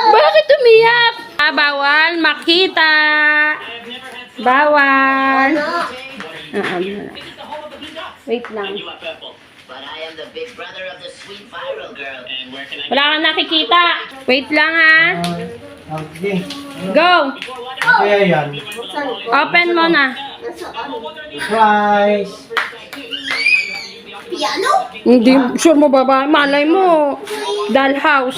Bakit umiyak? Ah, bawal makita. Bawal. Wait lang. But I am the big brother of the sweet viral girl. Wala kang nakikita. Wait lang ha. Okay. Go. Kaya yan. Open mo na. Surprise! Piano? Hindi sure mo ba? Malay mo. Dollhouse.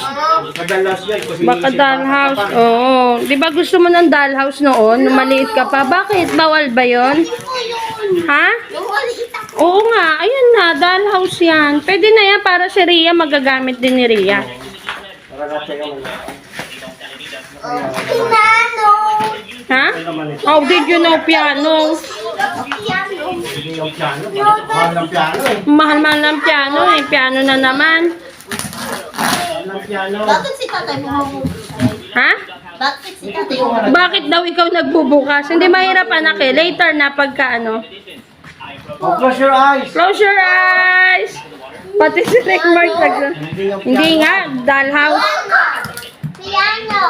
Madalas yan. Kasi Baka iisip dollhouse. pa. Oo. Di ba gusto mo ng dollhouse noon? Nung maliit ka pa. Bakit? Bawal ba yon? Ha? Yung maliit ako. Oo nga. Ayan na. Dollhouse yan. Pwede na yan para si Rhea. Magagamit din ni Rhea. Para natin yung Piano! Ha? How did you know piano? Piano! Hindi yung piano. Mahal ng piano eh. Mahal-mahal ng piano eh. Piano na naman. Mahal ng piano. Bakit si tatay mo? Ha? Bakit si tatay mo? Bakit daw ikaw nagbubukas? Hindi mahirap anak eh. Later na pagka ano. Oh, close your eyes. Close your eyes! Pati si Rick Mark Hindi yung piano. Hindi nga. Dollhouse. Piano!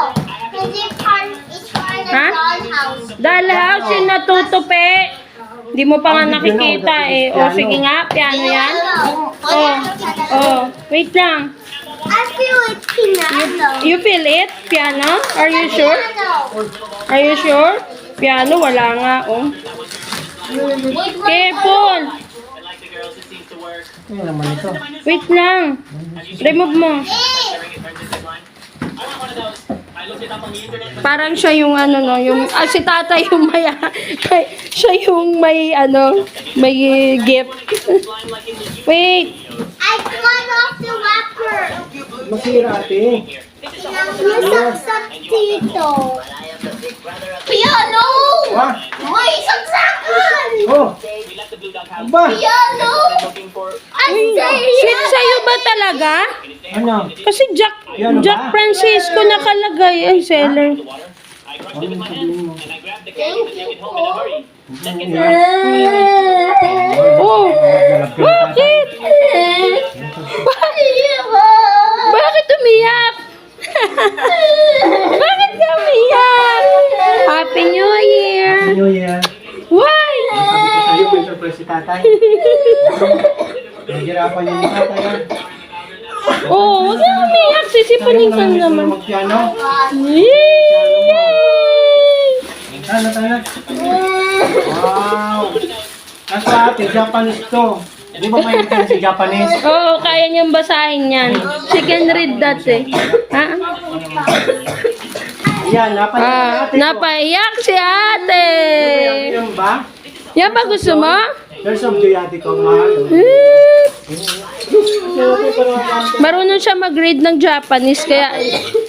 Kasi it's part of Ha? dollhouse. Dollhouse yung natutupi. Hindi mo pa nga nakikita eh. O sige nga. Piano yan. Oh. Oh. Wait lang. I feel it's piano. You feel it? Piano? Are you sure? Piano. Are you sure? Piano? Wala nga. Oh. Careful! Ano naman ito? Wait lang. Remove mo. Parang siya yung ano no, yung si tatay yung may siya yung may ano, may gift. Wait. I cut off the wrapper. Masira ate. Nasaksak dito. Piano! Ha? May saksakan! Oh! Ba? Piano! I'm Sweet serious! sa'yo ba talaga? Ano? Kasi Piano Jack ba? Francisco nakalagay. Ay, seller. Ano yung sabihin mo? Thank you po. Oh, bakit? Bakit umiyak? Bakit ka umiyak? Happy New Year! New Year. Why? Sabi ko sa'yo, may surprise si tatay. Nahihirapan niya ni tatay. Oh, huwag na umiyak. Sisipanin ka naman. Magpiano. Yay! Tala, tala. Wow! Nasa ate, Japanese to. Di ba may ikan si Japanese? Oo, kaya niyang basahin yan. She can read that eh. Ha? Yan, napanood Ah, ate ko. napaiyak si ate. Yan ba? Yan ba gusto mo? There's some joy ate ko, mahal. Marunong siya mag-read ng Japanese kaya...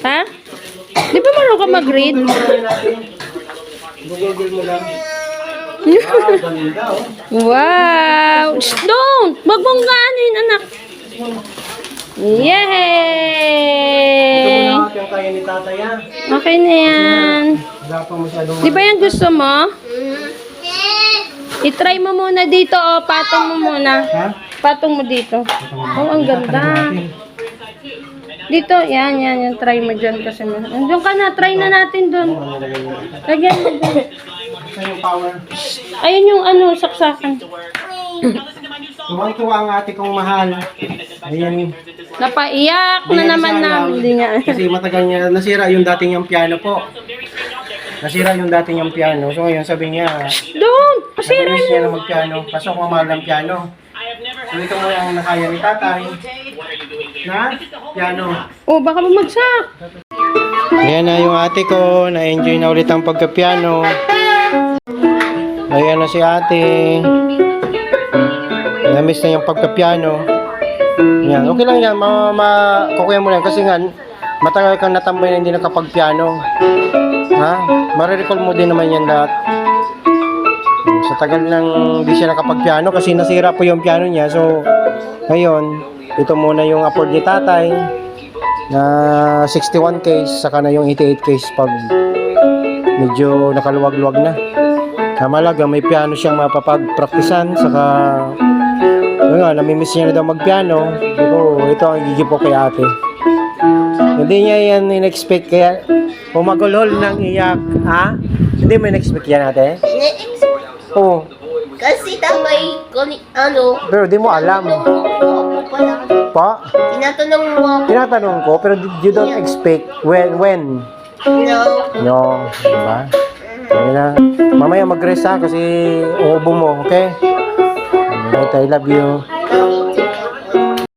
Ha? Di ba marunong ka mag-read? Google mo lang. Ah, ganda oh. Wow! Shh, don't! Wag mong gaanin, anak. Yay! Ito mo na yung kaya ni tatay yan. Okay na yan. Wala pa masyadong... Di ba yan gusto mo? I-try mo muna dito, oh. Patong mo muna. Ha? Patong mo dito. Oh, ang ganda. Dito, yan. Try mo dyan kasi. Andiyan ka na, try na natin dun. Lagyan mo dun. Ito yung power. Ayun yung ano, saksakan. Tuwang-tuwa ang ate kong mahal. Ayan. Napaiyak Hindi na niya naman alam. namin. Hindi niya. Kasi matagal niya, nasira yung dating yung piano po. Nasira yung dating yung piano. So ngayon sabi niya, Don't! Pasira namiss na. niya na magpiano. Pasok mo mahal ng piano. So ito mo ang nakaya ni tatay. Na? Piano. Oh, baka bumagsak. Ayan na yung ate ko. Na-enjoy na ulit ang pagka-piano. Ayan na si ate. Na-miss na yung pagka-piano. Yan. Okay lang yan. Kukuya mo na yan. Kasi nga, matagal kang natambay na hindi nakapag-piano. Ha? Marirecall mo din naman yan lahat. Sa tagal nang hindi siya nakapag-piano kasi nasira po yung piano niya. So, ngayon, ito muna yung afford ni tatay na 61 case, saka na yung 88 case pag medyo nakaluwag-luwag na. Kamalaga, may piano siyang mapapag-praktisan, saka nga, namimiss niya na daw magpiano. Ito ang gigip ko kay ate. Hindi niya yan in-expect kaya pumagulhol ng iyak. Ha? Hindi mo in-expect yan ate? Ine-expect. Oo. Kasi tamay, ano, Pero di mo alam. ako pala. Pa? Tinatanong mo ako. Tinatanong ko, pero you don't expect when. No. No, diba? Ayun na. Mamaya mag-rest ha kasi uubo mo, okay? Alright, I love you.